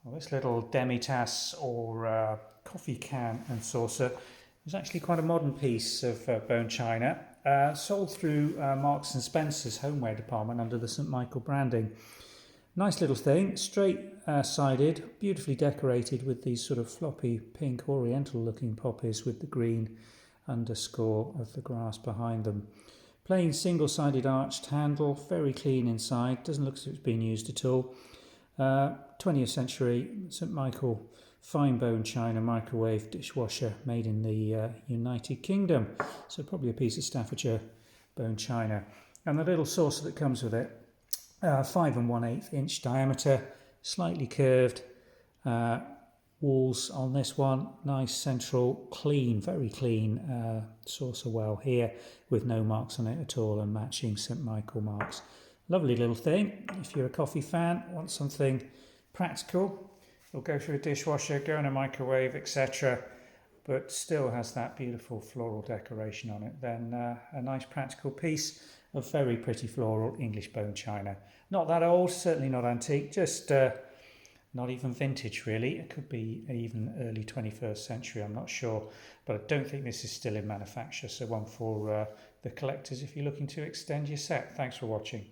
Well, this little Demitasse or coffee can and saucer is actually quite a modern piece of bone china, sold through Marks & Spencer's homeware department under the St Michael branding. Nice little thing, straight sided, beautifully decorated with these sort of floppy pink oriental looking poppies with the green underscore of the grass behind them. Plain single-sided arched handle, very clean inside, doesn't look as if it's been used at all. 20th century St Michael fine bone china microwave dishwasher made in the United Kingdom. So probably a piece of Staffordshire bone china. And the little saucer that comes with it, 5 1/8 inch diameter, slightly curved walls on this one, nice central clean, very clean saucer well here with no marks on it at all and matching St Michael marks. Lovely little thing. If you're a coffee fan, want something practical, it'll go through a dishwasher, go in a microwave, etc., but still has that beautiful floral decoration on it, then a nice practical piece of very pretty floral English bone china. Not that old, certainly not antique, just not even vintage really. It could be even early 21st century, I'm not sure, but I don't think this is still in manufacture, so one for the collectors if you're looking to extend your set. Thanks for watching.